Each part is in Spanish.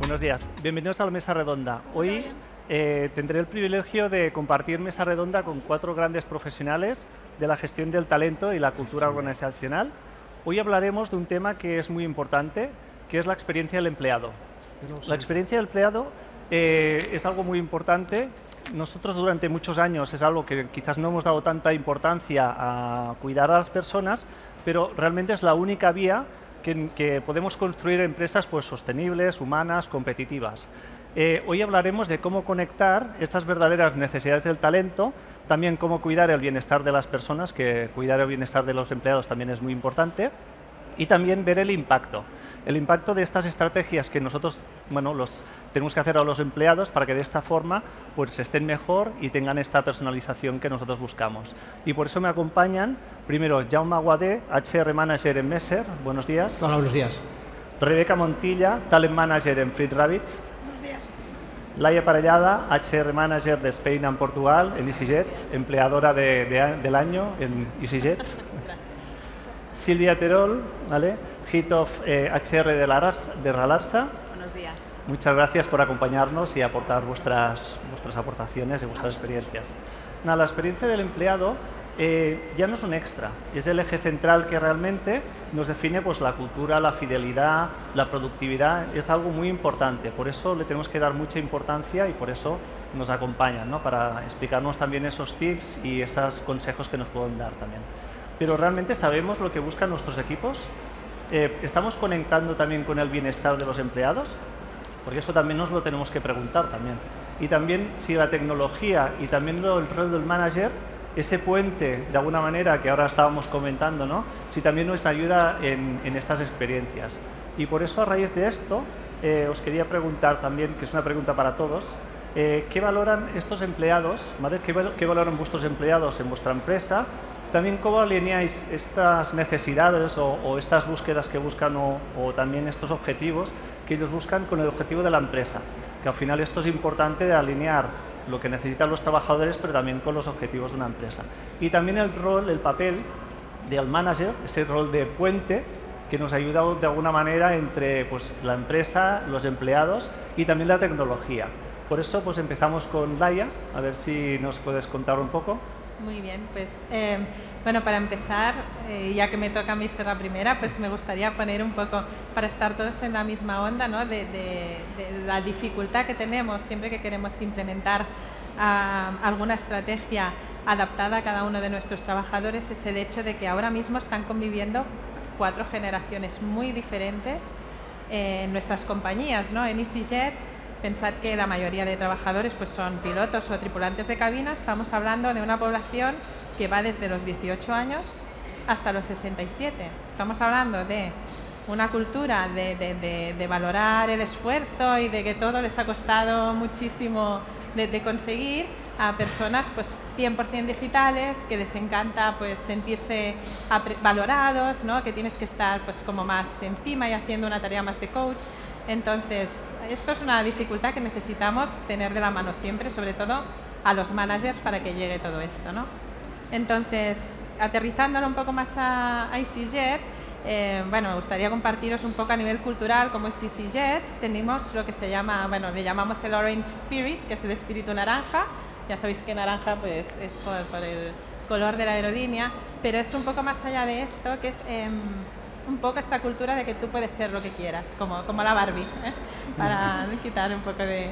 Buenos días, bienvenidos a la Mesa Redonda. Hoy tendré el privilegio de compartir mesa redonda con 4 grandes profesionales de la gestión del talento y la cultura organizacional. Hoy hablaremos de un tema que es muy importante, que es la experiencia del empleado. La experiencia del empleado es algo muy importante. Nosotros durante muchos años es algo que quizás no hemos dado tanta importancia a cuidar a las personas, pero realmente es la única vía que podemos construir empresas pues, sostenibles, humanas, competitivas. Hoy hablaremos de cómo conectar estas verdaderas necesidades del talento, también cómo cuidar el bienestar de las personas, que cuidar el bienestar de los empleados también es muy importante, y también ver el impacto de estas estrategias que nosotros los tenemos que hacer a los empleados para que de esta forma pues, estén mejor y tengan esta personalización que nosotros buscamos. Y por eso me acompañan, primero, Jaume Aguadé, HR Manager en Messer. Buenos días. Hola, buenos días. Rebeca Montilla, Talent Manager en Fleet Rabbits. Buenos días. Laia Parellada, HR Manager de Spain and Portugal en EasyJet, empleadora del año en EasyJet. Silvia Terol, ¿vale? Head of HR de Ralarsa. Buenos días. Muchas gracias por acompañarnos y aportar vuestras aportaciones y vuestras experiencias. La experiencia del empleado ya no es un extra, es el eje central que realmente nos define pues, la cultura, la fidelidad, la productividad, es algo muy importante. Por eso le tenemos que dar mucha importancia y por eso nos acompañan, ¿no? Para explicarnos también esos tips y esos consejos que nos pueden dar también. Pero realmente sabemos lo que buscan nuestros equipos. ¿Estamos conectando también con el bienestar de los empleados? Porque eso también nos lo tenemos que preguntar también. Y también si la tecnología y también el rol del manager, ese puente, de alguna manera, que ahora estábamos comentando, ¿no? Si también nos ayuda en estas experiencias. Y por eso, a raíz de esto, os quería preguntar también, que es una pregunta para todos, ¿qué valoran estos empleados? ¿Vale? ¿Qué valoran vuestros empleados en vuestra empresa? También cómo alineáis estas necesidades o estas búsquedas que buscan o también estos objetivos que ellos buscan con el objetivo de la empresa. Que al final esto es importante de alinear lo que necesitan los trabajadores, pero también con los objetivos de una empresa. Y también el rol, el papel del manager, ese rol de puente que nos ayuda de alguna manera entre pues, la empresa, los empleados y también la tecnología. Por eso pues empezamos con Laia, a ver si nos puedes contar un poco. Muy bien, pues bueno, para empezar, ya que me toca a mí ser la primera, pues me gustaría poner un poco, para estar todos en la misma onda, ¿no? de la dificultad que tenemos siempre que queremos implementar alguna estrategia adaptada a cada uno de nuestros trabajadores, es el hecho de que ahora mismo están conviviendo 4 generaciones muy diferentes en nuestras compañías, ¿no? En EasyJet, pensad que la mayoría de trabajadores pues, son pilotos o tripulantes de cabina. Estamos hablando de una población que va desde los 18 años hasta los 67. Estamos hablando de una cultura de valorar el esfuerzo y de que todo les ha costado muchísimo de conseguir, a personas pues 100% digitales, que les encanta pues sentirse valorados, ¿no? Que tienes que estar pues como más encima y haciendo una tarea más de coach. Entonces, esto es una dificultad que necesitamos tener de la mano siempre, sobre todo a los managers para que llegue todo esto, ¿no? Entonces, aterrizándolo un poco más a EasyJet, bueno, me gustaría compartiros un poco a nivel cultural cómo es EasyJet. Tenemos lo que se llama, bueno, le llamamos el Orange Spirit, que es el espíritu naranja. Ya sabéis que naranja pues es por el color de la aerolínea, pero es un poco más allá de esto, que es un poco esta cultura de que tú puedes ser lo que quieras, como la Barbie, para quitar un poco de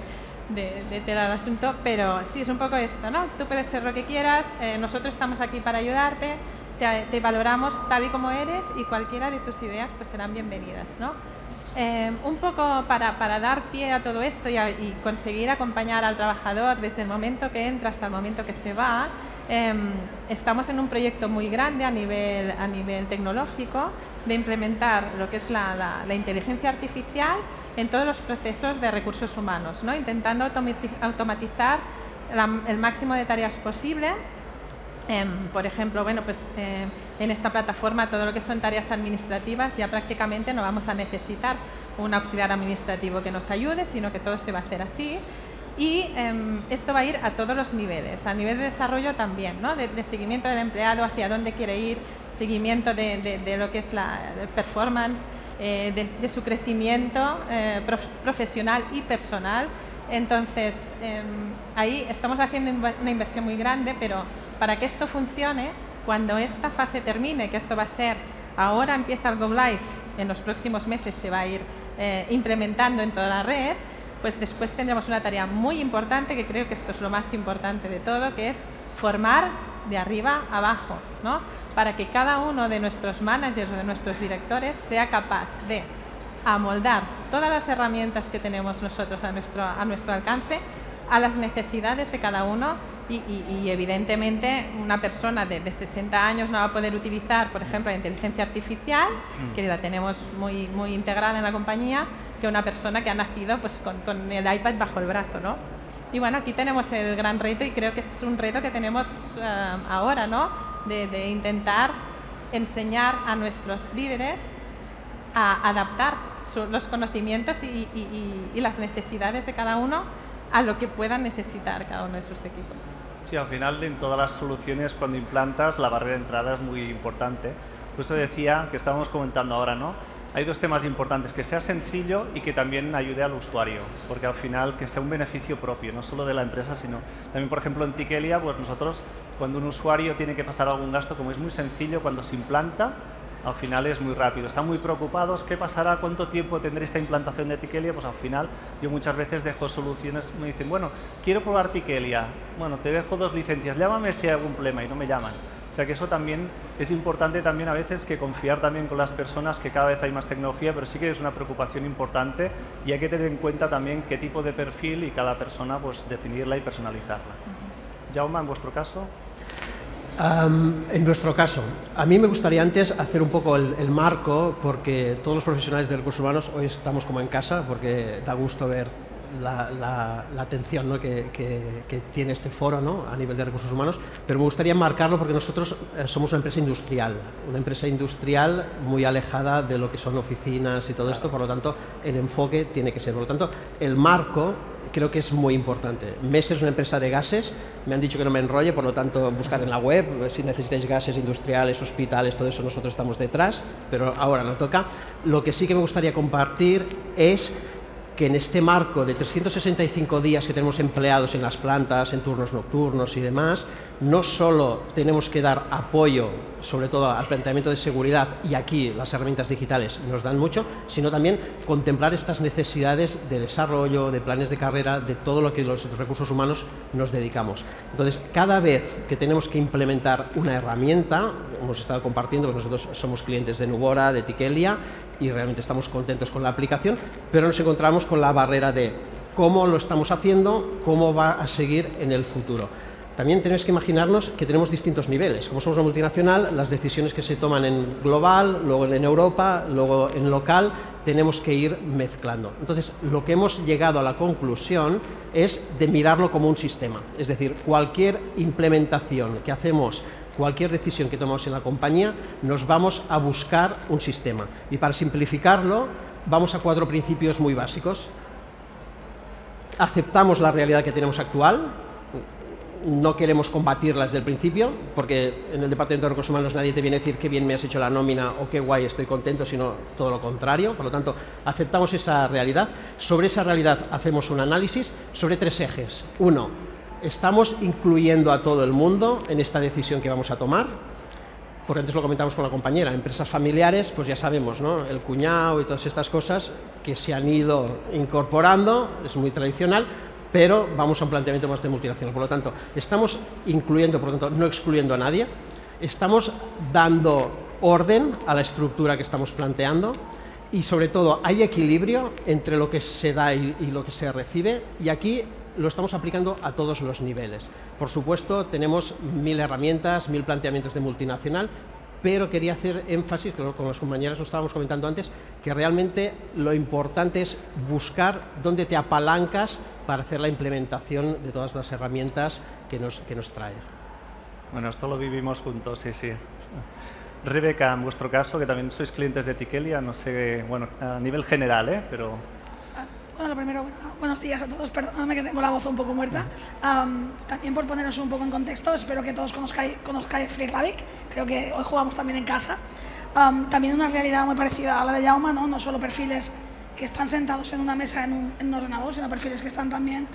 tela al asunto, pero sí es un poco esto, ¿no? Tú puedes ser lo que quieras, nosotros estamos aquí para ayudarte, te valoramos tal y como eres y cualquiera de tus ideas pues serán bienvenidas, ¿no? Un poco para dar pie a todo esto y conseguir acompañar al trabajador desde el momento que entra hasta el momento que se va. Estamos en un proyecto muy grande a nivel tecnológico de implementar lo que es la inteligencia artificial en todos los procesos de recursos humanos, ¿no? Intentando automatizar el máximo de tareas posible. Por ejemplo, bueno, pues, en esta plataforma todo lo que son tareas administrativas ya prácticamente no vamos a necesitar un auxiliar administrativo que nos ayude, sino que todo se va a hacer así. Y esto va a ir a todos los niveles, a nivel de desarrollo también, ¿no? de seguimiento del empleado, hacia dónde quiere ir, seguimiento de lo que es el performance, de su crecimiento profesional y personal. Entonces, ahí estamos haciendo una inversión muy grande, pero para que esto funcione, cuando esta fase termine, que esto va a ser, ahora empieza el Go Live, en los próximos meses se va a ir implementando en toda la red, pues después tendremos una tarea muy importante, que creo que esto es lo más importante de todo, que es formar de arriba abajo, ¿no? Para que cada uno de nuestros managers o de nuestros directores sea capaz de amoldar todas las herramientas que tenemos nosotros a nuestro alcance a las necesidades de cada uno y evidentemente una persona de 60 años no va a poder utilizar, por ejemplo, la inteligencia artificial, que la tenemos muy, muy integrada en la compañía, que una persona que ha nacido pues, con el iPad bajo el brazo, ¿no? Y bueno, aquí tenemos el gran reto y creo que es un reto que tenemos ahora, ¿no? De intentar enseñar a nuestros líderes a adaptar los conocimientos y las necesidades de cada uno a lo que puedan necesitar cada uno de sus equipos. Sí, al final en todas las soluciones cuando implantas la barrera de entrada es muy importante. Por eso decía que estábamos comentando ahora, ¿no? Hay dos temas importantes, que sea sencillo y que también ayude al usuario, porque al final que sea un beneficio propio, no solo de la empresa, sino también, por ejemplo, en Tikelia, pues nosotros cuando un usuario tiene que pasar algún gasto, como es muy sencillo, cuando se implanta, al final es muy rápido. Están muy preocupados, ¿qué pasará? ¿Cuánto tiempo tendré esta implantación de Tikelia? Pues al final yo muchas veces dejo soluciones, me dicen, bueno, quiero probar Tikelia, bueno, te dejo 2 licencias, llámame si hay algún problema y no me llaman. O sea que eso también es importante también a veces que confiar también con las personas, que cada vez hay más tecnología, pero sí que es una preocupación importante y hay que tener en cuenta también qué tipo de perfil y cada persona pues definirla y personalizarla. Jaume, en vuestro caso. En nuestro caso, a mí me gustaría antes hacer un poco el marco, porque todos los profesionales de recursos humanos hoy estamos como en casa, porque da gusto ver la atención, ¿no? que tiene este foro, ¿no? A nivel de recursos humanos, pero me gustaría marcarlo porque nosotros somos una empresa industrial muy alejada de lo que son oficinas y todo esto, por lo tanto el enfoque tiene que ser, por lo tanto el marco creo que es muy importante. MES es una empresa de gases, me han dicho que no me enrolle, por lo tanto buscar en la web, si necesitáis gases industriales, hospitales, todo eso nosotros estamos detrás, pero ahora no toca. Lo que sí que me gustaría compartir es que en este marco de 365 días que tenemos empleados en las plantas, en turnos nocturnos y demás, no solo tenemos que dar apoyo, sobre todo al planteamiento de seguridad, y aquí las herramientas digitales nos dan mucho, sino también contemplar estas necesidades de desarrollo, de planes de carrera, de todo lo que los recursos humanos nos dedicamos. Entonces, cada vez que tenemos que implementar una herramienta, hemos estado compartiendo, pues nosotros somos clientes de Nubora, de Tikelia, y realmente estamos contentos con la aplicación, pero nos encontramos con la barrera de cómo lo estamos haciendo, cómo va a seguir en el futuro. También tenemos que imaginarnos que tenemos distintos niveles. Como somos una multinacional, las decisiones que se toman en global, luego en Europa, luego en local, tenemos que ir mezclando. Entonces, lo que hemos llegado a la conclusión es de mirarlo como un sistema. Es decir, cualquier implementación que hacemos, cualquier decisión que tomamos en la compañía, nos vamos a buscar un sistema. Y para simplificarlo, vamos a 4 principios muy básicos. Aceptamos la realidad que tenemos actual, no queremos combatirla desde el principio, porque en el Departamento de Recursos Humanos nadie te viene a decir qué bien me has hecho la nómina o qué guay estoy contento, sino todo lo contrario. Por lo tanto, aceptamos esa realidad. Sobre esa realidad hacemos un análisis sobre 3 ejes. 1, estamos incluyendo a todo el mundo en esta decisión que vamos a tomar. Porque antes lo comentamos con la compañera, empresas familiares, pues ya sabemos, ¿no? El cuñado y todas estas cosas que se han ido incorporando, es muy tradicional, pero vamos a un planteamiento más de multinacional. Por lo tanto, estamos incluyendo, por lo tanto, no excluyendo a nadie, estamos dando orden a la estructura que estamos planteando y, sobre todo, hay equilibrio entre lo que se da y lo que se recibe, y aquí lo estamos aplicando a todos los niveles. Por supuesto, tenemos 1000 herramientas, 1000 planteamientos de multinacional, pero quería hacer énfasis, con las compañeras lo estábamos comentando antes, que realmente lo importante es buscar dónde te apalancas para hacer la implementación de todas las herramientas que nos trae. Bueno, esto lo vivimos juntos, sí, sí. Rebeca, en vuestro caso, que también sois clientes de Tikelia, no sé, bueno, a nivel general, pero... Bueno, lo primero, buenos días a todos, perdóname que tengo la voz un poco muerta. También por poneros un poco en contexto, espero que todos conozcáis FreeRabbit, creo que hoy jugamos también en casa. También una realidad muy parecida a la de Jaume, ¿no? No solo perfiles que están sentados en una mesa en un ordenador, sino perfiles que están también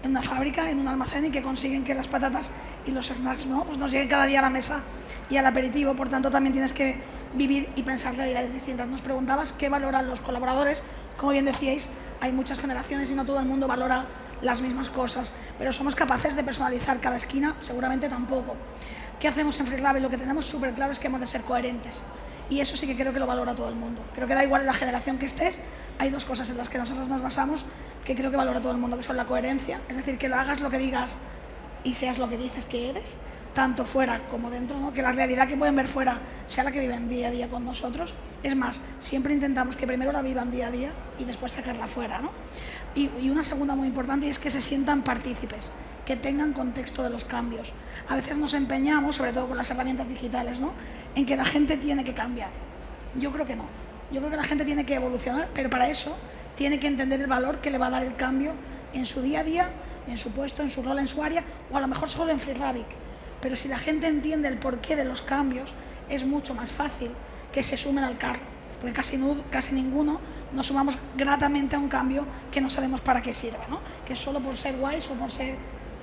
en una fábrica, en un almacén, y que consiguen que las patatas y los snacks, ¿no? Pues nos lleguen cada día a la mesa y al aperitivo. Por tanto, también tienes que vivir y pensar realidades distintas. Nos preguntabas qué valoran los colaboradores. Como bien decíais, hay muchas generaciones y no todo el mundo valora las mismas cosas, pero somos capaces de personalizar cada esquina, seguramente tampoco. ¿Qué hacemos en FreeRabbit? Lo que tenemos súper claro es que hemos de ser coherentes, y eso sí que creo que lo valora todo el mundo. Creo que da igual la generación que estés, hay dos cosas en las que nosotros nos basamos que creo que valora todo el mundo, que son la coherencia, es decir, que hagas lo que digas y seas lo que dices que eres, tanto fuera como dentro, ¿no? Que la realidad que pueden ver fuera sea la que viven día a día con nosotros. Es más, siempre intentamos que primero la vivan día a día y después sacarla fuera, ¿no? Y una segunda muy importante es que se sientan partícipes, que tengan contexto de los cambios. A veces nos empeñamos, sobre todo con las herramientas digitales, ¿no?, en que la gente tiene que cambiar. Yo creo que no. Yo creo que la gente tiene que evolucionar, pero para eso tiene que entender el valor que le va a dar el cambio en su día a día, en su puesto, en su rol, en su área, o a lo mejor solo en FreeRabbit. Pero si la gente entiende el porqué de los cambios, es mucho más fácil que se sumen al carro, porque casi ninguno nos sumamos gratamente a un cambio que no sabemos para qué sirve, ¿no? Que es solo por ser guays o por ser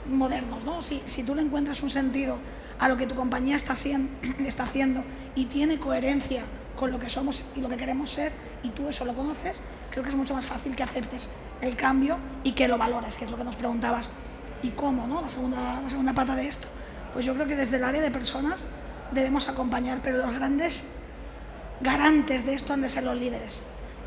modernos, ¿no? Si tú le encuentras un sentido a lo que tu compañía está haciendo y tiene coherencia con lo que somos y lo que queremos ser, y tú eso lo conoces, creo que es mucho más fácil que aceptes el cambio y que lo valores, que es lo que nos preguntabas. ¿Y cómo, no? La segunda pata de esto. Pues yo creo que desde el área de personas debemos acompañar, pero los grandes garantes de esto han de ser los líderes.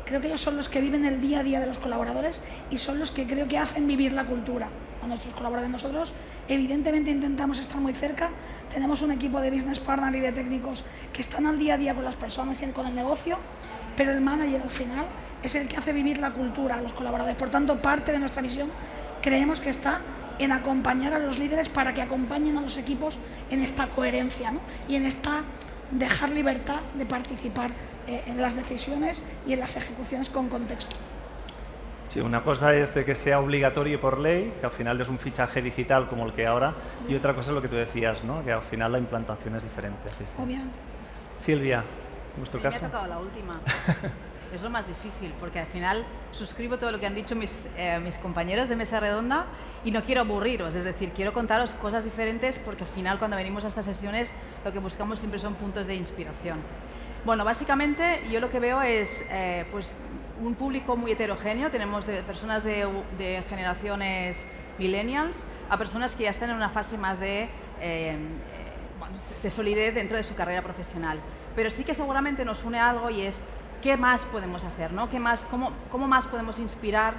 Creo que ellos son los que viven el día a día de los colaboradores y son los que creo que hacen vivir la cultura a nuestros colaboradores. Nosotros evidentemente intentamos estar muy cerca, tenemos un equipo de business partner y de técnicos que están al día a día con las personas y con el negocio, pero el manager al final es el que hace vivir la cultura a los colaboradores. Por tanto, parte de nuestra visión creemos que está en acompañar a los líderes para que acompañen a los equipos en esta coherencia, ¿no? Y en esta dejar libertad de participar en las decisiones y en las ejecuciones con contexto. Sí, una cosa es de que sea obligatorio por ley, que al final es un fichaje digital como el que ahora, y otra cosa es lo que tú decías, ¿no?, que al final la implantación es diferente. Sí. Obviamente. Silvia, en vuestro caso. Me ha tocado la última. Es lo más difícil, porque al final suscribo todo lo que han dicho mis compañeros de mesa redonda y no quiero aburriros, es decir, quiero contaros cosas diferentes, porque al final cuando venimos a estas sesiones lo que buscamos siempre son puntos de inspiración. Bueno, básicamente yo lo que veo es pues un público muy heterogéneo. Tenemos personas de generaciones millennials a personas que ya están en una fase más de solidez dentro de su carrera profesional. Pero sí que seguramente nos une algo, y es qué más podemos hacer, ¿no? ¿Cómo más podemos inspirar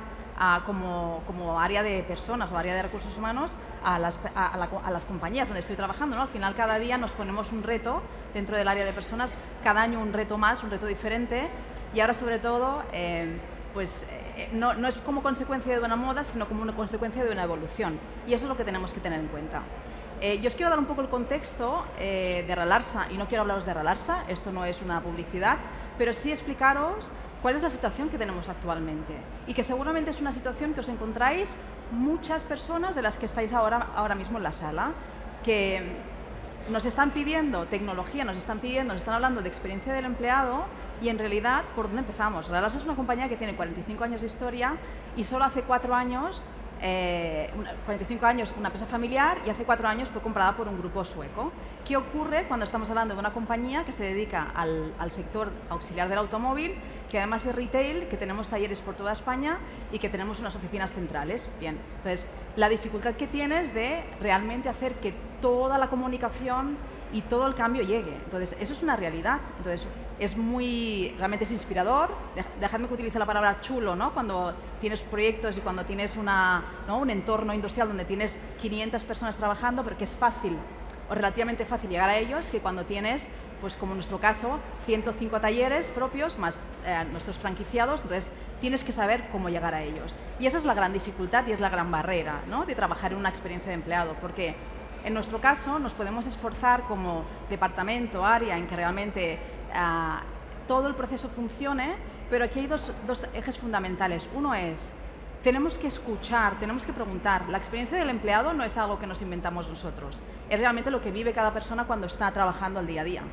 como área de personas o área de recursos humanos a las compañías donde estoy trabajando, ¿no? Al final cada día nos ponemos un reto dentro del área de personas, cada año un reto más, un reto diferente, y ahora sobre todo no es como consecuencia de una moda, sino como una consecuencia de una evolución, y eso es lo que tenemos que tener en cuenta. Yo os quiero dar un poco el contexto de Relarsa, y no quiero hablaros de Relarsa, esto no es una publicidad, pero sí explicaros cuál es la situación que tenemos actualmente, y que seguramente es una situación que os encontráis muchas personas de las que estáis ahora mismo en la sala, que nos están pidiendo tecnología, nos están hablando de experiencia del empleado, y en realidad, ¿por dónde empezamos? Relarsa es una compañía que tiene 45 años de historia y solo hace 4 años 45 años una empresa familiar, y hace 4 años fue comprada por un grupo sueco. ¿Qué ocurre cuando estamos hablando de una compañía que se dedica al sector auxiliar del automóvil, que además es retail, que tenemos talleres por toda España y que tenemos unas oficinas centrales? Bien, entonces la dificultad que tienes de realmente hacer que toda la comunicación y todo el cambio llegue. Entonces eso es una realidad. Entonces realmente es inspirador. Dejadme que utilice la palabra chulo, ¿no? Cuando tienes proyectos y cuando tienes un entorno industrial donde tienes 500 personas trabajando, pero que es fácil o relativamente fácil llegar a ellos, que cuando tienes, pues como en nuestro caso, 105 talleres propios más nuestros franquiciados. Entonces tienes que saber cómo llegar a ellos. Y esa es la gran dificultad y es la gran barrera, ¿no?, de trabajar en una experiencia de empleado, porque en nuestro caso nos podemos esforzar como departamento, área, en que realmente todo el proceso funcione, pero aquí hay dos ejes fundamentales. Uno es, tenemos que escuchar, tenemos que preguntar. La experiencia del empleado no es algo que nos inventamos nosotros, es realmente lo que vive cada persona cuando está trabajando al día a día.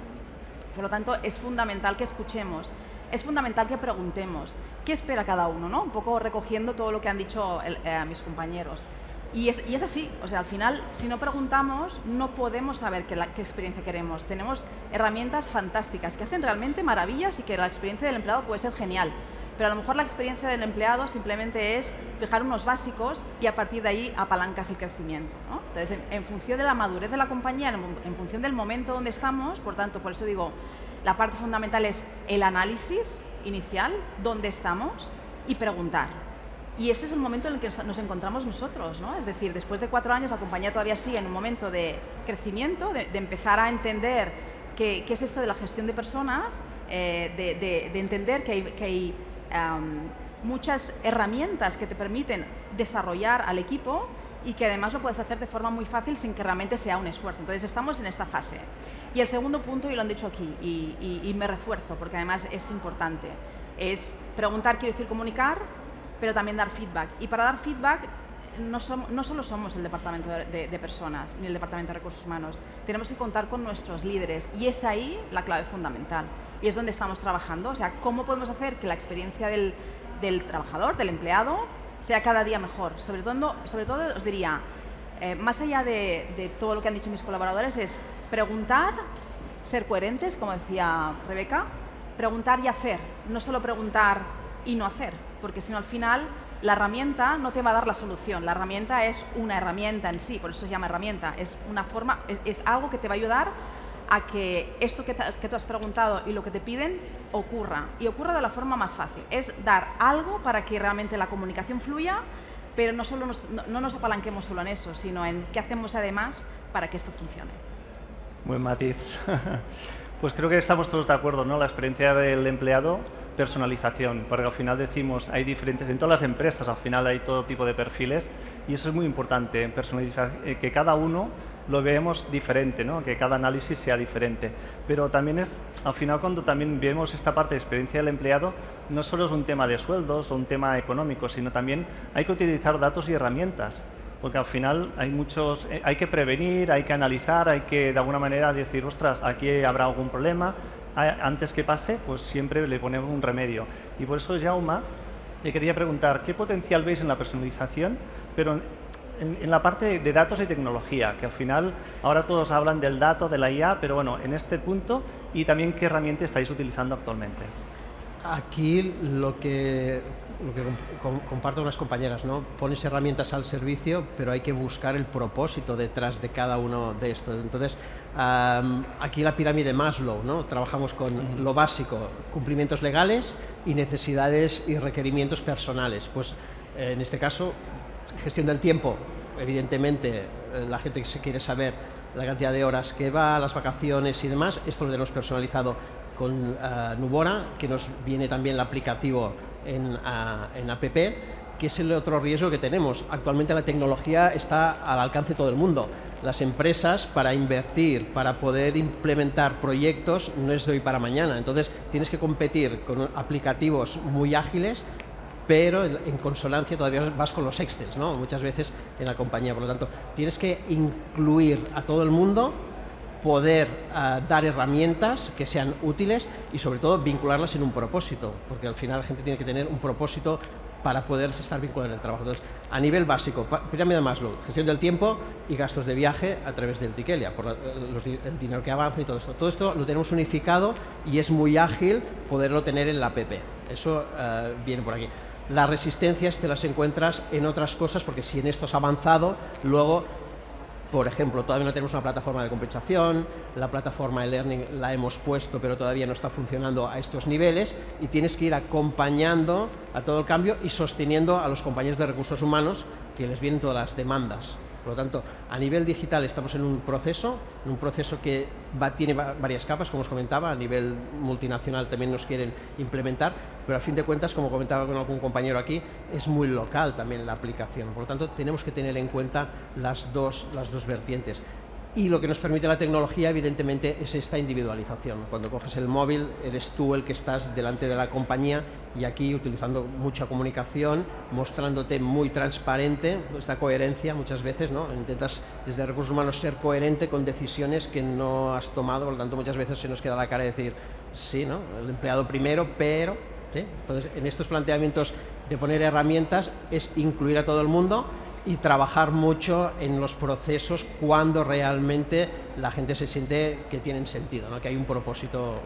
Por lo tanto, es fundamental que escuchemos, es fundamental que preguntemos qué espera cada uno, ¿no? Un poco recogiendo todo lo que han dicho mis compañeros. Y es así, o sea, al final, si no preguntamos, no podemos saber qué experiencia queremos. Tenemos herramientas fantásticas que hacen realmente maravillas y que la experiencia del empleado puede ser genial. Pero a lo mejor la experiencia del empleado simplemente es fijar unos básicos y a partir de ahí apalancas el crecimiento, ¿no? Entonces, en función de la madurez de la compañía, en función del momento donde estamos, por tanto, por eso digo, la parte fundamental es el análisis inicial, dónde estamos, y preguntar. Y ese es el momento en el que nos encontramos nosotros, ¿no? Es decir, después de 4 años la compañía todavía sigue en un momento de crecimiento, de empezar a entender qué es esto de la gestión de personas, de entender que hay muchas herramientas que te permiten desarrollar al equipo y que además lo puedes hacer de forma muy fácil sin que realmente sea un esfuerzo. Entonces estamos en esta fase. Y el segundo punto, y lo han dicho aquí, y me refuerzo porque además es importante, es preguntar, quiere decir comunicar, pero también dar feedback. Y para dar feedback no solo somos el departamento de personas ni el departamento de recursos humanos, tenemos que contar con nuestros líderes y es ahí la clave fundamental. Y es donde estamos trabajando, o sea, cómo podemos hacer que la experiencia del trabajador, del empleado, sea cada día mejor. Sobre todo os diría, más allá de todo lo que han dicho mis colaboradores, es preguntar, ser coherentes, como decía Rebeca, preguntar y hacer, no solo preguntar y no hacer, porque si no al final la herramienta no te va a dar la solución, la herramienta es una herramienta en sí, por eso se llama herramienta, es una forma, es algo que te va a ayudar a que esto que tú has preguntado y lo que te piden ocurra, y ocurra de la forma más fácil, es dar algo para que realmente la comunicación fluya, pero no nos apalanquemos solo en eso, sino en qué hacemos además para que esto funcione. Buen matiz. Pues creo que estamos todos de acuerdo, ¿no? La experiencia del empleado, personalización, porque al final decimos, hay diferentes, en todas las empresas al final hay todo tipo de perfiles y eso es muy importante, personalizar, que cada uno lo veamos diferente, ¿no? Que cada análisis sea diferente. Pero también es, al final cuando también vemos esta parte de experiencia del empleado, no solo es un tema de sueldos o un tema económico, sino también hay que utilizar datos y herramientas. Porque al final hay que prevenir, hay que analizar, hay que de alguna manera decir, ostras, aquí habrá algún problema, antes que pase, pues siempre le ponemos un remedio. Y por eso, Jaume, le quería preguntar, ¿qué potencial veis en la personalización, pero en la parte de datos y tecnología, que al final ahora todos hablan del dato, de la IA, pero bueno, en este punto, y también qué herramienta estáis utilizando actualmente? Aquí lo que comparto con las compañeras, ¿no? Pones herramientas al servicio, pero hay que buscar el propósito detrás de cada uno de estos. Entonces, aquí la pirámide Maslow, ¿no? Trabajamos con lo básico, cumplimientos legales y necesidades y requerimientos personales. Pues en este caso, gestión del tiempo, evidentemente la gente que se quiere saber la cantidad de horas que va, las vacaciones y demás, esto lo tenemos personalizado con Nubora, que nos viene también el aplicativo en app, que es el otro riesgo que tenemos. Actualmente la tecnología está al alcance de todo el mundo. Las empresas, para invertir, para poder implementar proyectos, no es de hoy para mañana. Entonces tienes que competir con aplicativos muy ágiles, pero en consonancia todavía vas con los Excels, ¿no? Muchas veces en la compañía. Por lo tanto, tienes que incluir a todo el mundo, poder dar herramientas que sean útiles y sobre todo vincularlas en un propósito, porque al final la gente tiene que tener un propósito para poder estar vinculada en el trabajo. Entonces, a nivel básico, pirámide de Maslow, gestión del tiempo y gastos de viaje a través del Tikelia, por el dinero que avanza y todo esto. Todo esto lo tenemos unificado y es muy ágil poderlo tener en la app. Eso viene por aquí. Las resistencias te las encuentras en otras cosas, porque si en esto has avanzado, luego, por ejemplo, todavía no tenemos una plataforma de compensación, la plataforma de learning la hemos puesto, pero todavía no está funcionando a estos niveles y tienes que ir acompañando a todo el cambio y sosteniendo a los compañeros de recursos humanos que les vienen todas las demandas. Por lo tanto, a nivel digital estamos en un proceso que tiene varias capas, como os comentaba, a nivel multinacional también nos quieren implementar, pero a fin de cuentas, como comentaba con algún compañero aquí, es muy local también la aplicación. Por lo tanto, tenemos que tener en cuenta las dos vertientes. Y lo que nos permite la tecnología, evidentemente, es esta individualización. Cuando coges el móvil, eres tú el que estás delante de la compañía, y aquí utilizando mucha comunicación, mostrándote muy transparente, esta coherencia muchas veces, ¿no? Intentas desde recursos humanos ser coherente con decisiones que no has tomado, por lo tanto muchas veces se nos queda la cara de decir, sí, ¿no? El empleado primero, pero... ¿sí? Entonces, en estos planteamientos de poner herramientas es incluir a todo el mundo y trabajar mucho en los procesos cuando realmente la gente se siente que tienen sentido, ¿no? Que hay un propósito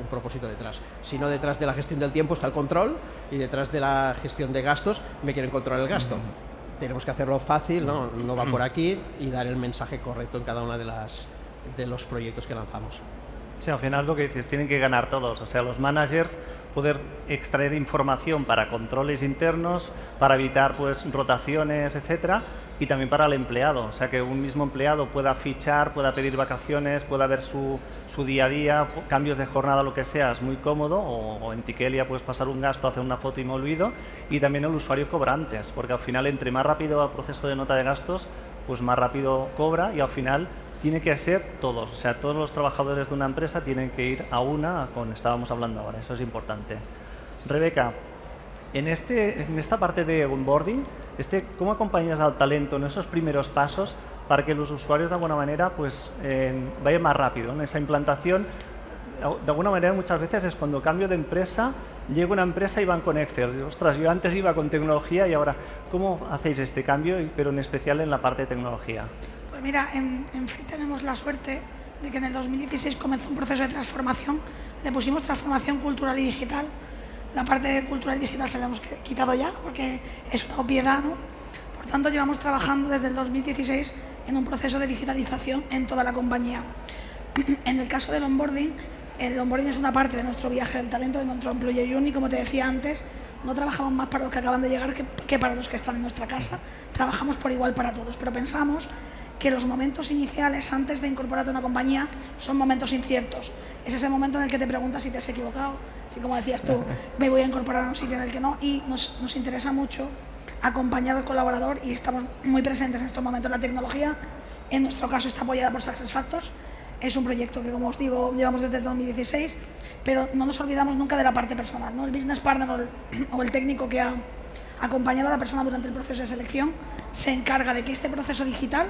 detrás. Si no, detrás de la gestión del tiempo está el control, y detrás de la gestión de gastos me quieren controlar el gasto. Tenemos que hacerlo fácil, ¿no? No va por aquí, y dar el mensaje correcto en cada una de los proyectos que lanzamos. Sí, al final lo que dices, tienen que ganar todos, o sea, los managers poder extraer información para controles internos, para evitar pues rotaciones, etcétera, y también para el empleado, o sea, que un mismo empleado pueda fichar, pueda pedir vacaciones, pueda ver su día a día, cambios de jornada, lo que sea, es muy cómodo, o en Tiquelia puedes pasar un gasto, hacer una foto y me olvido, y también el usuario cobra antes, porque al final entre más rápido va el proceso de nota de gastos, pues más rápido cobra, y al final tiene que ser todos, o sea, todos los trabajadores de una empresa tienen que ir a una, estábamos hablando ahora, eso es importante. Rebeca, en esta parte de onboarding, ¿cómo acompañas al talento en esos primeros pasos para que los usuarios de alguna manera pues, vayan más rápido en esa implantación? De alguna manera muchas veces es cuando cambio de empresa, llego a una empresa y van con Excel. Ostras, yo antes iba con tecnología y ahora, ¿cómo hacéis este cambio, pero en especial en la parte de tecnología? Pues mira, en Free tenemos la suerte de que en el 2016 comenzó un proceso de transformación. Le pusimos transformación cultural y digital. La parte cultural y digital se la hemos quitado ya, porque es una obviedad, ¿no? Por tanto, llevamos trabajando desde el 2016 en un proceso de digitalización en toda la compañía. En el caso del onboarding, el onboarding es una parte de nuestro viaje del talento, de nuestro Employer Journey, como te decía antes. No trabajamos más para los que acaban de llegar que para los que están en nuestra casa. Trabajamos por igual para todos, pero pensamos que los momentos iniciales antes de incorporarte a una compañía son momentos inciertos. Es ese momento en el que te preguntas si te has equivocado, si, como decías tú, me voy a incorporar a un sitio en el que no, y nos interesa mucho acompañar al colaborador, y estamos muy presentes en estos momentos. La tecnología, en nuestro caso, está apoyada por SuccessFactors. Es un proyecto que, como os digo, llevamos desde el 2016, pero no nos olvidamos nunca de la parte personal, ¿no? El business partner o el técnico que ha acompañado a la persona durante el proceso de selección se encarga de que este proceso digital,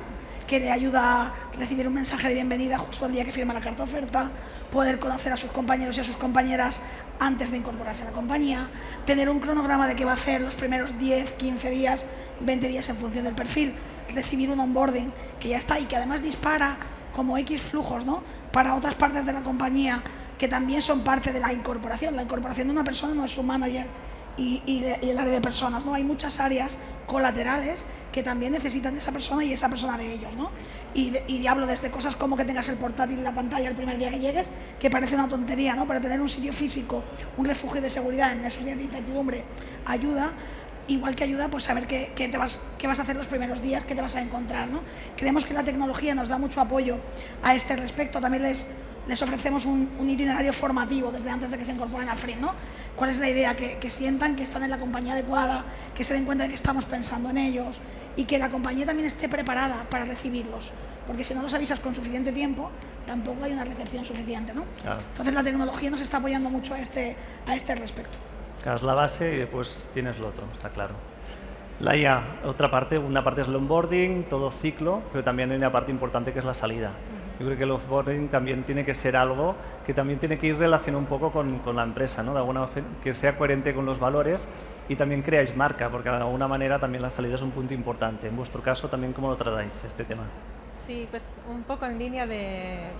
que le ayuda a recibir un mensaje de bienvenida justo el día que firma la carta oferta, poder conocer a sus compañeros y a sus compañeras antes de incorporarse a la compañía, tener un cronograma de qué va a hacer los primeros 10, 15 días, 20 días en función del perfil, recibir un onboarding que ya está y que además dispara como X flujos, ¿no?, para otras partes de la compañía que también son parte de la incorporación. La incorporación de una persona no es su manager y el área de personas, ¿no? Hay muchas áreas colaterales que también necesitan de esa persona y esa persona de ellos, ¿no? Y hablo desde cosas como que tengas el portátil en la pantalla el primer día que llegues, que parece una tontería, ¿no? Pero tener un sitio físico, un refugio de seguridad en esos días de incertidumbre ayuda. Igual que ayuda pues saber qué vas a hacer los primeros días, qué te vas a encontrar, ¿no? Creemos que la tecnología nos da mucho apoyo a este respecto. También les ofrecemos un itinerario formativo desde antes de que se incorporen a Free, ¿no? ¿Cuál es la idea? Que sientan que están en la compañía adecuada, que se den cuenta de que estamos pensando en ellos y que la compañía también esté preparada para recibirlos, porque si no los avisas con suficiente tiempo, tampoco hay una recepción suficiente, ¿no? Claro. Entonces la tecnología nos está apoyando mucho a este respecto. Es la base y después tienes lo otro, está claro. Laia, otra parte, una parte es el onboarding, todo ciclo, pero también hay una parte importante que es la salida. Yo creo que el onboarding también tiene que ser algo que también tiene que ir relacionado un poco con la empresa, ¿no? De alguna manera que sea coherente con los valores y también creáis marca, porque de alguna manera también la salida es un punto importante. En vuestro caso, también, ¿cómo lo tratáis este tema? Sí, pues un poco en línea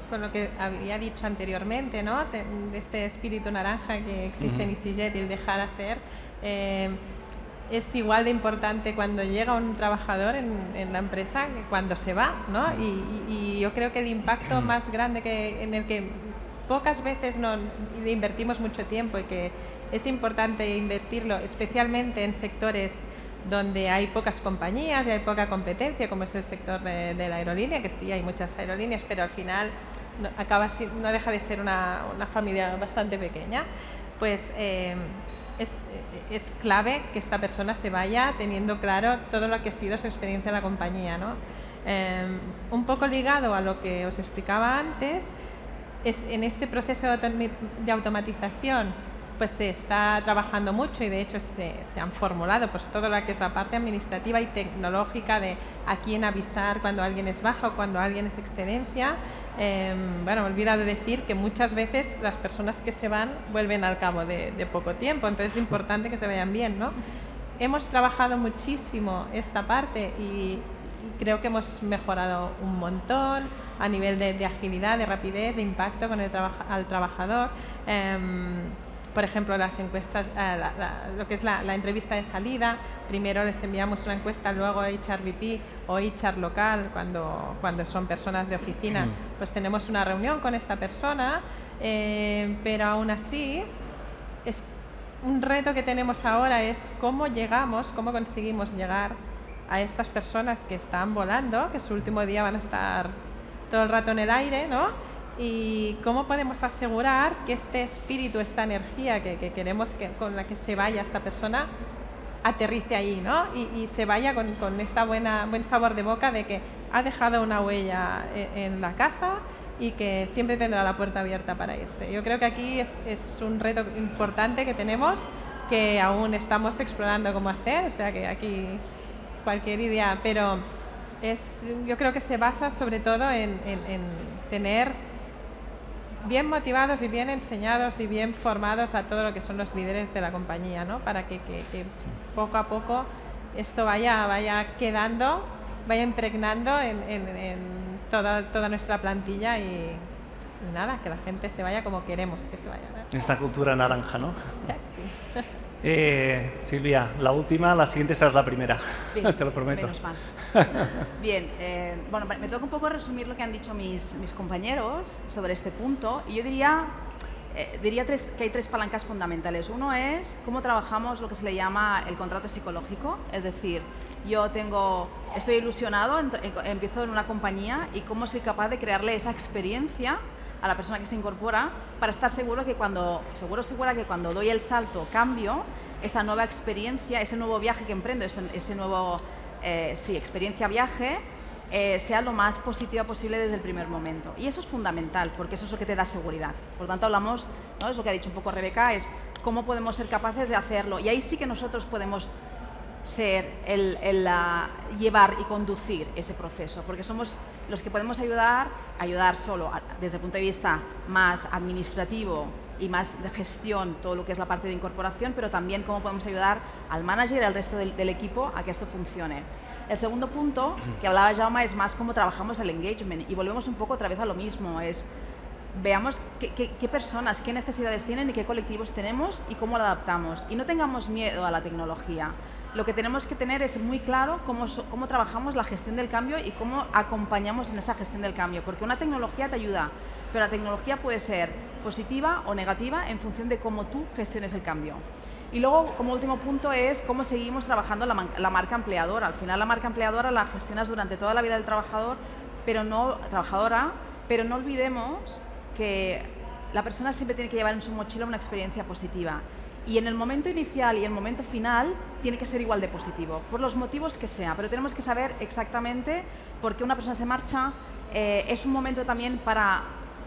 con lo que había dicho anteriormente, ¿no? De este espíritu naranja que existe en EasyJet y el dejar hacer. Es igual de importante cuando llega un trabajador en la empresa que cuando se va, ¿no? Y yo creo que el impacto más grande en el que pocas veces le invertimos mucho tiempo y que es importante invertirlo, especialmente en sectores donde hay pocas compañías y hay poca competencia, como es el sector de la aerolínea, que sí hay muchas aerolíneas, pero al final no deja de ser una familia bastante pequeña, pues es clave que esta persona se vaya teniendo claro todo lo que ha sido su experiencia en la compañía, ¿no? Un poco ligado a lo que os explicaba antes, en este proceso de automatización pues se está trabajando mucho y de hecho se han formulado pues todo lo que es la parte administrativa y tecnológica de a quién avisar cuando alguien es baja o cuando alguien es excedencia. Bueno, me he olvidado de decir que muchas veces las personas que se van vuelven al cabo de poco tiempo, entonces es importante que se vayan bien, ¿no? Hemos trabajado muchísimo esta parte y creo que hemos mejorado un montón a nivel de agilidad, de rapidez, de impacto con al trabajador. Por ejemplo, las encuestas, lo que es la entrevista de salida, primero les enviamos una encuesta, luego HRBP o HR local, cuando son personas de oficina, pues tenemos una reunión con esta persona, pero aún así, un reto que tenemos ahora es cómo conseguimos llegar a estas personas que están volando, que su último día van a estar todo el rato en el aire, ¿no? Y cómo podemos asegurar que este espíritu, esta energía que queremos con la que se vaya esta persona, aterrice ahí, ¿no? Y se vaya con esta buen sabor de boca de que ha dejado una huella en la casa y que siempre tendrá la puerta abierta para irse. Yo creo que aquí es un reto importante que tenemos, que aún estamos explorando cómo hacer, o sea que aquí cualquier idea, pero yo creo que se basa sobre todo en tener bien motivados y bien enseñados y bien formados a todo lo que son los líderes de la compañía, ¿no? Para que poco a poco esto vaya quedando, vaya impregnando en toda nuestra plantilla y nada, que la gente se vaya como queremos que se vaya, ¿no? Esta cultura naranja, ¿no? Sí. Silvia, la última, la siguiente será la primera. Bien, te lo prometo. Menos mal. Bien, bueno, me toca un poco resumir lo que han dicho mis compañeros sobre este punto y yo diría que hay tres palancas fundamentales. Uno es cómo trabajamos lo que se le llama el contrato psicológico, es decir, estoy ilusionado, empiezo en una compañía y cómo soy capaz de crearle esa experiencia a la persona que se incorpora para estar segura que cuando doy el salto, cambio, esa nueva experiencia, ese nuevo viaje que emprendo, ese nuevo, experiencia-viaje, sea lo más positiva posible desde el primer momento. Y eso es fundamental, porque eso es lo que te da seguridad. Por lo tanto, hablamos, ¿no? Es lo que ha dicho un poco Rebeca, es cómo podemos ser capaces de hacerlo. Y ahí sí que nosotros podemos ser llevar y conducir ese proceso, porque somos los que podemos ayudar solo desde el punto de vista más administrativo y más de gestión, todo lo que es la parte de incorporación, pero también cómo podemos ayudar al manager y al resto del equipo a que esto funcione. El segundo punto que hablaba Jaume es más cómo trabajamos el engagement y volvemos un poco otra vez a lo mismo, veamos qué personas, qué necesidades tienen y qué colectivos tenemos y cómo lo adaptamos. Y no tengamos miedo a la tecnología. Lo que tenemos que tener es muy claro cómo trabajamos la gestión del cambio y cómo acompañamos en esa gestión del cambio, porque una tecnología te ayuda, pero la tecnología puede ser positiva o negativa en función de cómo tú gestiones el cambio. Y luego, como último punto, es cómo seguimos trabajando la marca empleadora. Al final, la marca empleadora la gestionas durante toda la vida del trabajador, pero no olvidemos que la persona siempre tiene que llevar en su mochila una experiencia positiva. Y en el momento inicial y el momento final tiene que ser igual de positivo, por los motivos que sea, pero tenemos que saber exactamente por qué una persona se marcha. Es un momento también para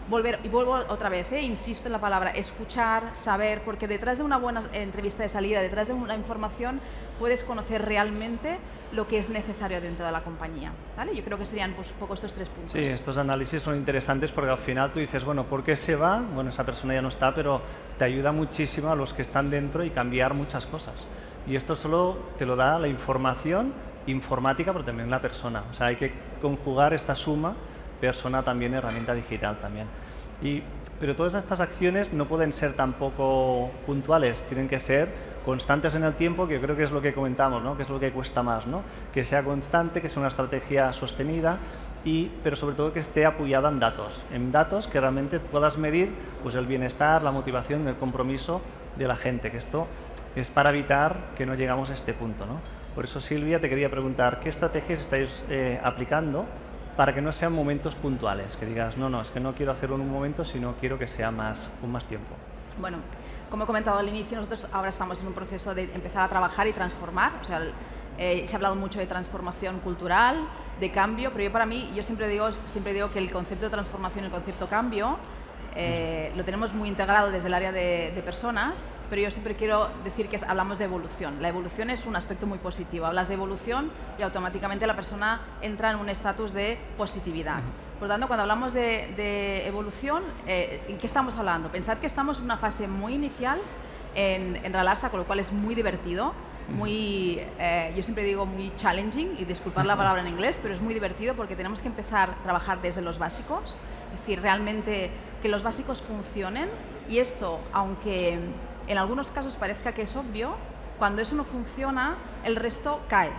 volver, y vuelvo otra vez, insisto en la palabra, escuchar, saber, porque detrás de una buena entrevista de salida, detrás de una información, puedes conocer realmente lo que es necesario dentro de la compañía, ¿vale? Yo creo que serían pues, un poco estos tres puntos. Sí, estos análisis son interesantes porque al final tú dices, bueno, ¿por qué se va? Bueno, esa persona ya no está, pero te ayuda muchísimo a los que están dentro y cambiar muchas cosas. Y esto solo te lo da la información informática, pero también la persona. O sea, hay que conjugar esta suma, persona también, herramienta digital también. Pero todas estas acciones no pueden ser tampoco puntuales, tienen que ser constantes en el tiempo, que yo creo que es lo que comentamos, ¿no? Que es lo que cuesta más, ¿no? Que sea constante, que sea una estrategia sostenida, pero sobre todo que esté apoyada en datos que realmente puedas medir pues, el bienestar, la motivación, el compromiso de la gente, que esto es para evitar que no llegamos a este punto, ¿no? Por eso, Silvia, te quería preguntar, ¿qué estrategias estáis aplicando para que no sean momentos puntuales? Que digas, no, es que no quiero hacerlo en un momento, sino quiero que sea con más tiempo. Bueno, como he comentado al inicio, nosotros ahora estamos en un proceso de empezar a trabajar y transformar. O sea, se ha hablado mucho de transformación cultural, de cambio, pero para mí, yo siempre digo que el concepto de transformación y el concepto cambio lo tenemos muy integrado desde el área de personas, pero yo siempre quiero decir que hablamos de evolución. La evolución es un aspecto muy positivo. Hablas de evolución y automáticamente la persona entra en un estatus de positividad. Por lo tanto, cuando hablamos de evolución, ¿en qué estamos hablando? Pensad que estamos en una fase muy inicial en Ralarsa, con lo cual es muy divertido, muy, yo siempre digo muy challenging, y disculpad la palabra en inglés, pero es muy divertido porque tenemos que empezar a trabajar desde los básicos, es decir, realmente que los básicos funcionen, y esto, aunque en algunos casos parezca que es obvio, cuando eso no funciona, el resto cae,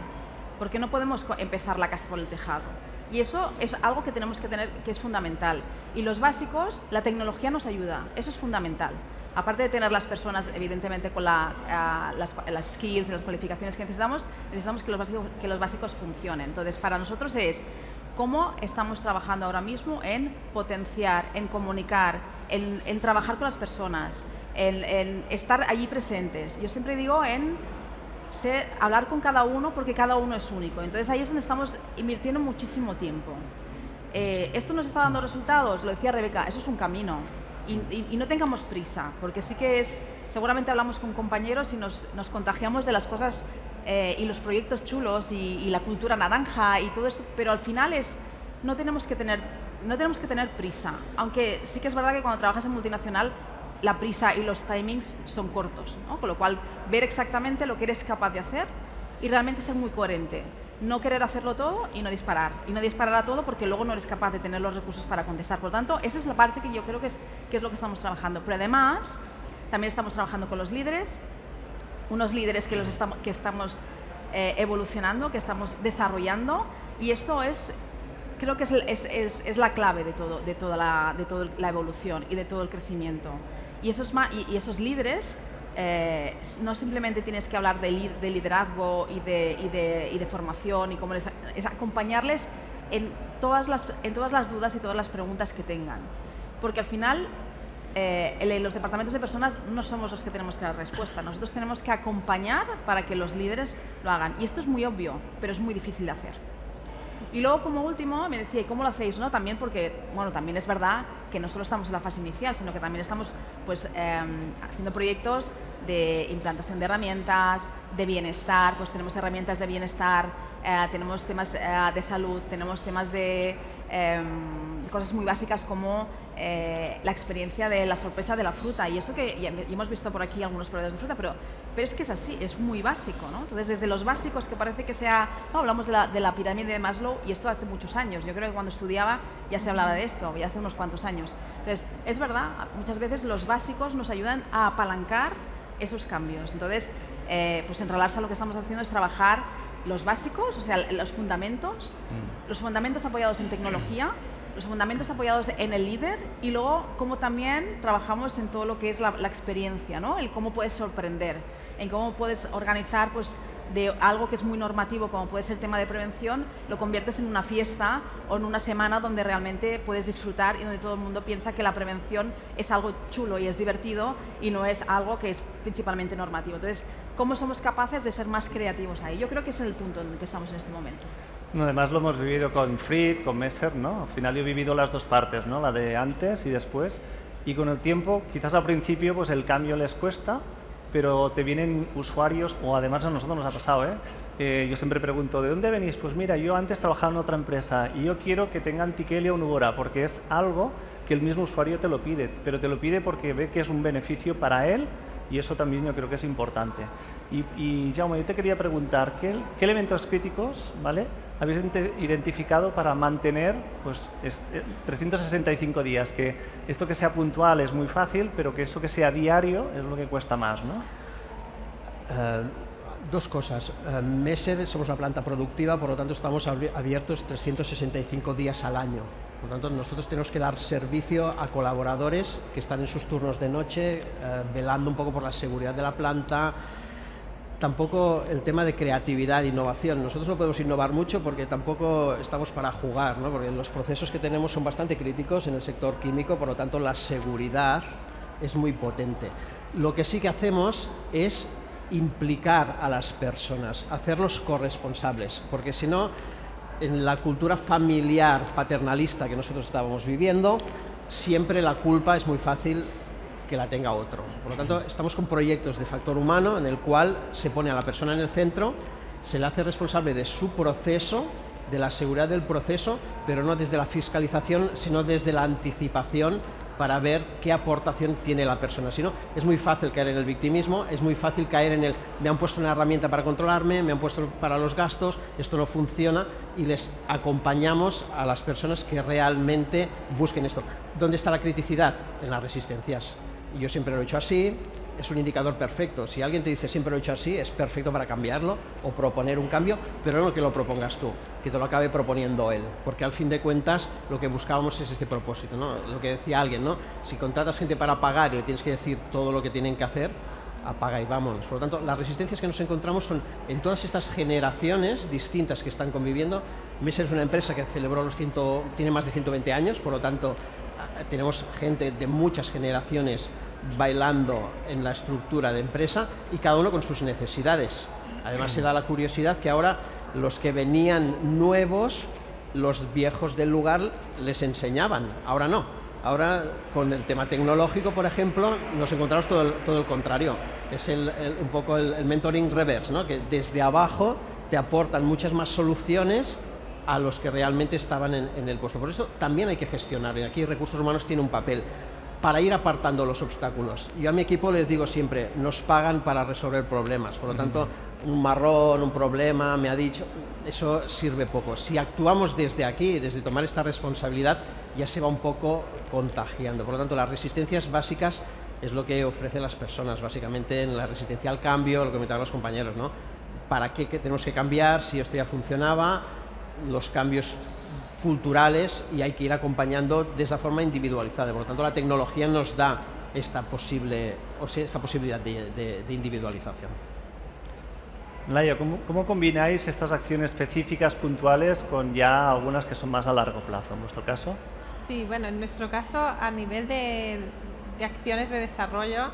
porque no podemos empezar la casa por el tejado. Y eso es algo que tenemos que tener, que es fundamental. Y los básicos, la tecnología nos ayuda, eso es fundamental. Aparte de tener las personas, evidentemente, con las skills y las cualificaciones que necesitamos que los básicos funcionen. Entonces, para nosotros es cómo estamos trabajando ahora mismo en potenciar, en comunicar, en trabajar con las personas, en estar allí presentes. Yo siempre digo hablar con cada uno, porque cada uno es único. Entonces ahí es donde estamos invirtiendo muchísimo tiempo. ¿Esto nos está dando resultados? Lo decía Rebeca, eso es un camino. Y no tengamos prisa, porque sí que seguramente hablamos con compañeros y nos contagiamos de las cosas y los proyectos chulos y la cultura naranja y todo esto, pero al final no tenemos que tener prisa, aunque sí que es verdad que cuando trabajas en multinacional la prisa y los timings son cortos, ¿no? Con lo cual ver exactamente lo que eres capaz de hacer y realmente ser muy coherente. No querer hacerlo todo y no disparar a todo, porque luego no eres capaz de tener los recursos para contestar. Por lo tanto, esa es la parte que yo creo que es lo que estamos trabajando. Pero además, también estamos trabajando con los líderes, unos líderes que estamos evolucionando, que estamos desarrollando, y esto creo que es la clave de toda la evolución y de todo el crecimiento. Y esos líderes, no simplemente tienes que hablar de liderazgo y de formación, y cómo es acompañarles en todas las dudas y todas las preguntas que tengan, porque al final los departamentos de personas no somos los que tenemos que dar respuesta, nosotros tenemos que acompañar para que los líderes lo hagan, y esto es muy obvio, pero es muy difícil de hacer. Y luego, como último, me decía, ¿y cómo lo hacéis? ¿No? También porque, bueno, también es verdad que no solo estamos en la fase inicial, sino que también estamos haciendo proyectos de implantación de herramientas, de bienestar, pues tenemos herramientas de bienestar, tenemos temas de salud, tenemos temas de cosas muy básicas como la experiencia de la sorpresa de la fruta, y eso que ya hemos visto por aquí algunos proveedores de fruta, pero es que es así, es muy básico, ¿no? Entonces, desde los básicos, que parece que hablamos de la pirámide de Maslow, y esto hace muchos años, yo creo que cuando estudiaba ya se hablaba de esto, ya hace unos cuantos años. Entonces, es verdad, muchas veces los básicos nos ayudan a apalancar esos cambios. Entonces, pues en Ralarsa lo que estamos haciendo es trabajar los básicos, o sea, los fundamentos apoyados en tecnología, los fundamentos apoyados en el líder, y luego cómo también trabajamos en todo lo que es la experiencia, ¿no? El cómo puedes sorprender, en cómo puedes organizar, pues, de algo que es muy normativo, como puede ser el tema de prevención, lo conviertes en una fiesta o en una semana donde realmente puedes disfrutar y donde todo el mundo piensa que la prevención es algo chulo y es divertido y no es algo que es principalmente normativo. Entonces, ¿cómo somos capaces de ser más creativos ahí? Yo creo que ese es el punto en el que estamos en este momento. No, además lo hemos vivido con Fried, con Messer, ¿no? Al final yo he vivido las dos partes, ¿no? La de antes y después, y con el tiempo, quizás al principio pues el cambio les cuesta, pero te vienen usuarios, o además a nosotros nos ha pasado, yo siempre pregunto, ¿de dónde venís? Pues mira, yo antes trabajaba en otra empresa y yo quiero que tengan Tiquelia o Nubora, porque es algo que el mismo usuario te lo pide, pero te lo pide porque ve que es un beneficio para él, y eso también yo creo que es importante. Y Jaume, yo te quería preguntar, ¿qué elementos críticos, ¿vale?, habéis identificado para mantener, pues, 365 días? Que esto que sea puntual es muy fácil, pero que eso que sea diario es lo que cuesta más, ¿no? Dos cosas. Messer somos una planta productiva, por lo tanto estamos abiertos 365 días al año. Por lo tanto, nosotros tenemos que dar servicio a colaboradores que están en sus turnos de noche, velando un poco por la seguridad de la planta. Tampoco el tema de creatividad e innovación. Nosotros no podemos innovar mucho porque tampoco estamos para jugar, ¿no? Porque los procesos que tenemos son bastante críticos en el sector químico, por lo tanto la seguridad es muy potente. Lo que sí que hacemos es implicar a las personas, hacerlos corresponsables, porque si no, en la cultura familiar paternalista que nosotros estábamos viviendo, siempre la culpa es muy fácil que la tenga otro. Por lo tanto, estamos con proyectos de factor humano en el cual se pone a la persona en el centro, se le hace responsable de su proceso, de la seguridad del proceso, pero no desde la fiscalización, sino desde la anticipación para ver qué aportación tiene la persona. Si no, es muy fácil caer en el victimismo, es muy fácil caer en el me han puesto una herramienta para controlarme, me han puesto para los gastos, esto no funciona, y les acompañamos a las personas que realmente busquen esto. ¿Dónde está la criticidad? En las resistencias. Y yo siempre lo he hecho así, es un indicador perfecto. Si alguien te dice siempre lo he hecho así, es perfecto para cambiarlo o proponer un cambio, pero no que lo propongas tú, que te lo acabe proponiendo él, porque al fin de cuentas lo que buscábamos es este propósito, ¿no? Lo que decía alguien, ¿no? Si contratas gente para pagar y le tienes que decir todo lo que tienen que hacer, apaga y vámonos. Por lo tanto, las resistencias que nos encontramos son en todas estas generaciones distintas que están conviviendo. Meser es una empresa que celebró tiene más de 120 años, por lo tanto, tenemos gente de muchas generaciones bailando en la estructura de empresa y cada uno con sus necesidades. Además se da la curiosidad que ahora los que venían nuevos, los viejos del lugar les enseñaban, ahora no. Ahora con el tema tecnológico, por ejemplo, nos encontramos todo el contrario. Es un poco el mentoring reverse, ¿no? Que desde abajo te aportan muchas más soluciones a los que realmente estaban en el costo. Por eso también hay que gestionar, y aquí recursos humanos tiene un papel para ir apartando los obstáculos. Yo a mi equipo les digo siempre, nos pagan para resolver problemas, por lo tanto, un marrón, un problema, me ha dicho, eso sirve poco. Si actuamos desde aquí, desde tomar esta responsabilidad, ya se va un poco contagiando. Por lo tanto, las resistencias básicas es lo que ofrecen las personas, básicamente en la resistencia al cambio, lo que comentaban los compañeros, ¿no? ¿Para qué tenemos que cambiar si esto ya funcionaba? Los cambios culturales, y hay que ir acompañando de esa forma individualizada. Por lo tanto, la tecnología nos da esta posibilidad de individualización. Laia, ¿cómo combináis estas acciones específicas, puntuales, con ya algunas que son más a largo plazo, en vuestro caso? Sí, bueno, en nuestro caso, a nivel de acciones de desarrollo,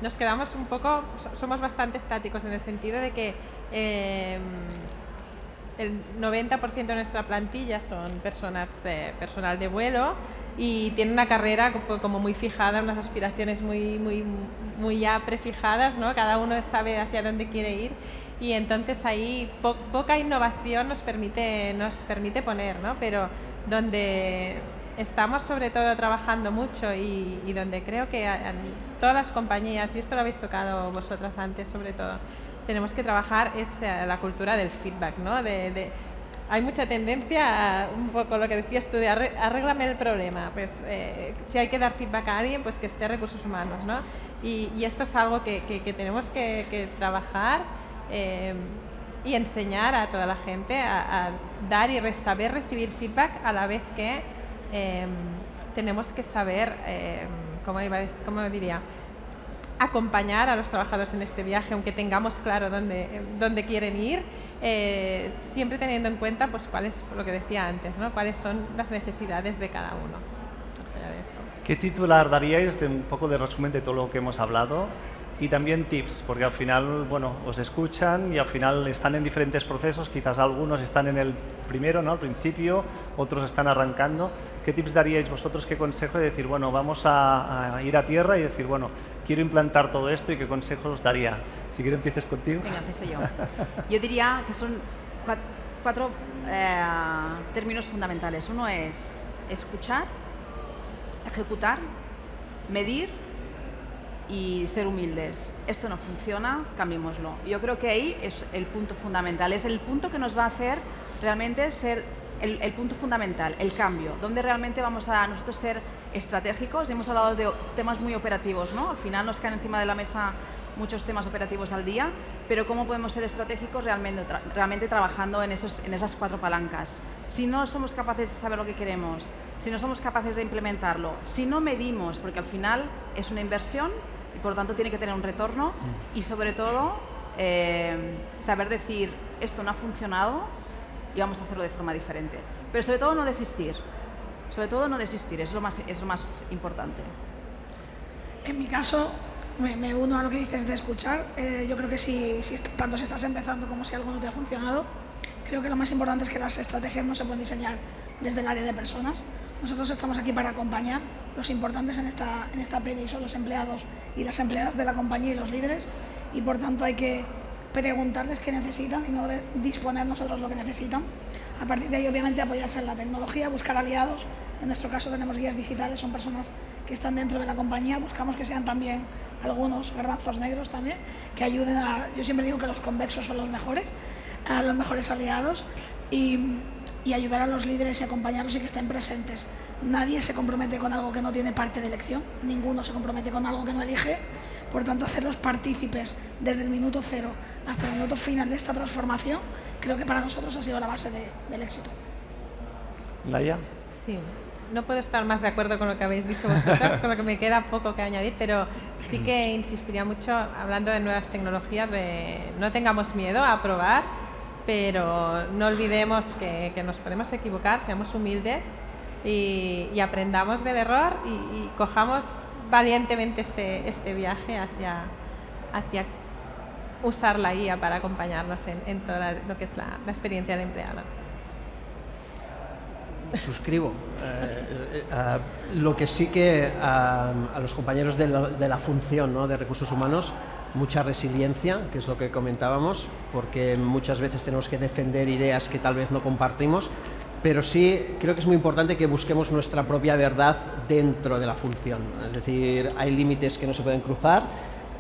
nos quedamos un poco, somos bastante estáticos en el sentido de que el 90% de nuestra plantilla son personal de vuelo y tienen una carrera como muy fijada, unas aspiraciones muy ya prefijadas, ¿no? Cada uno sabe hacia dónde quiere ir y entonces ahí poca innovación nos permite poner, ¿no? Pero donde estamos sobre todo trabajando mucho y donde creo que todas las compañías, y esto lo habéis tocado vosotras antes sobre todo, tenemos que trabajar es la cultura del feedback, ¿no? Hay mucha tendencia a un poco lo que decías tú de arréglame el problema, pues si hay que dar feedback a alguien, pues que esté recursos humanos, ¿no? Y esto es algo que tenemos que trabajar y enseñar a toda la gente a dar y saber recibir feedback, a la vez que tenemos que saber, ¿cómo diría?, acompañar a los trabajadores en este viaje, aunque tengamos claro dónde quieren ir, siempre teniendo en cuenta pues cuál es lo que decía antes, ¿no? Cuáles son las necesidades de cada uno. ¿Qué titular daríais de un poco de resumen de todo lo que hemos hablado? Y también tips, porque al final, bueno, os escuchan y al final están en diferentes procesos, quizás algunos están en el primero, ¿no? Al principio, otros están arrancando. ¿Qué tips daríais vosotros, qué consejo de decir, bueno, vamos a ir a tierra y decir, bueno, quiero implantar todo esto y qué consejos os daría? Si quieres empieces contigo. Venga, empiezo yo. Yo diría que son cuatro términos fundamentales. Uno es escuchar, ejecutar, medir y ser humildes. Esto no funciona, cambiémoslo. Yo creo que ahí es el punto fundamental, es el punto que nos va a hacer realmente ser el punto fundamental, el cambio, donde realmente vamos a nosotros ser estratégicos. Hemos hablado de temas muy operativos, ¿no? Al final nos caen encima de la mesa muchos temas operativos al día, pero ¿cómo podemos ser estratégicos realmente trabajando en esas cuatro palancas? Si no somos capaces de saber lo que queremos, si no somos capaces de implementarlo, si no medimos, porque al final es una inversión y por lo tanto tiene que tener un retorno, y sobre todo saber decir esto no ha funcionado y vamos a hacerlo de forma diferente. Pero sobre todo no desistir, es lo más importante. En mi caso, Me uno a lo que dices de escuchar. Yo creo que tanto si estás empezando como si algo no te ha funcionado, creo que lo más importante es que las estrategias no se pueden diseñar desde el área de personas. Nosotros estamos aquí para acompañar. Los importantes en esta peli son los empleados y las empleadas de la compañía y los líderes, y por tanto hay que preguntarles qué necesitan y no disponer nosotros lo que necesitan. A partir de ahí, obviamente, apoyarse en la tecnología, buscar aliados. En nuestro caso tenemos guías digitales, son personas que están dentro de la compañía. Buscamos que sean también algunos garbanzos negros también, que ayuden a... Yo siempre digo que los convexos son los mejores aliados, y ayudar a los líderes y acompañarlos y que estén presentes. Nadie se compromete con algo que no tiene parte de elección, ninguno se compromete con algo que no elige, por tanto hacerlos partícipes desde el minuto cero hasta el minuto final de esta transformación, creo que para nosotros ha sido la base del éxito. Laia. Sí, no puedo estar más de acuerdo con lo que habéis dicho vosotros, con lo que me queda poco que añadir, pero sí que insistiría mucho, hablando de nuevas tecnologías, de no tengamos miedo a probar, pero no olvidemos que nos podemos equivocar, seamos humildes y aprendamos del error y cojamos valientemente este viaje hacia usar la IA para acompañarnos en toda lo que es la experiencia del empleado. Suscribo. Lo que sí que a los compañeros de la función, ¿no?, de recursos humanos, mucha resiliencia, que es lo que comentábamos, porque muchas veces tenemos que defender ideas que tal vez no compartimos, pero sí creo que es muy importante que busquemos nuestra propia verdad dentro de la función. Es decir, hay límites que no se pueden cruzar,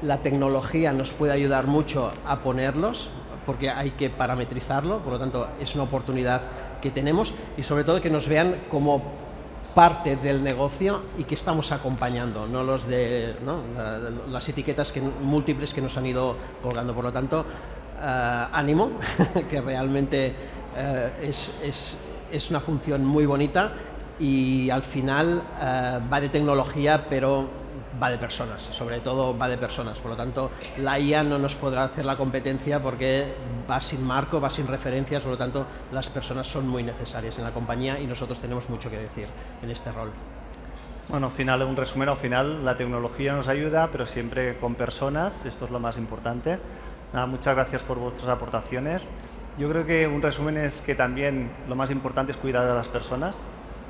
la tecnología nos puede ayudar mucho a ponerlos, porque hay que parametrizarlo, por lo tanto es una oportunidad que tenemos, y sobre todo que nos vean como parte del negocio y que estamos acompañando, no las etiquetas múltiples que nos han ido colgando. Por lo tanto, ánimo, que realmente es una función muy bonita y al final va de tecnología, pero va de personas, sobre todo va de personas. Por lo tanto, la IA no nos podrá hacer la competencia porque va sin marco, va sin referencias. Por lo tanto, las personas son muy necesarias en la compañía y nosotros tenemos mucho que decir en este rol. Bueno, un resumen al final, la tecnología nos ayuda, pero siempre con personas, esto es lo más importante. Nada, muchas gracias por vuestras aportaciones. Yo creo que un resumen es que también lo más importante es cuidar a las personas.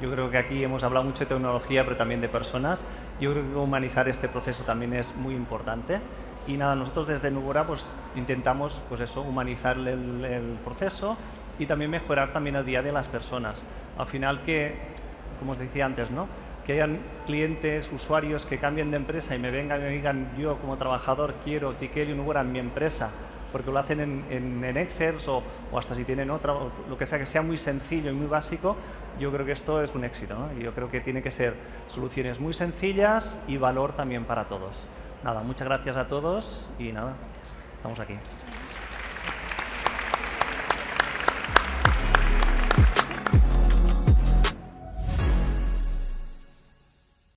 Yo creo que aquí hemos hablado mucho de tecnología, pero también de personas. Yo creo que humanizar este proceso también es muy importante. Y nada, nosotros desde Nubora pues intentamos humanizar el proceso y también mejorar también el día de las personas. Al final que, como os decía antes, ¿no?, que hayan clientes, usuarios que cambien de empresa y me vengan y me digan, yo como trabajador quiero Tikel y Nubora en mi empresa, porque lo hacen en Excel o hasta si tienen otra, o lo que sea muy sencillo y muy básico. Yo creo que esto es un éxito, ¿no? Y yo creo que tiene que ser soluciones muy sencillas y valor también para todos. Nada, muchas gracias a todos y nada, estamos aquí.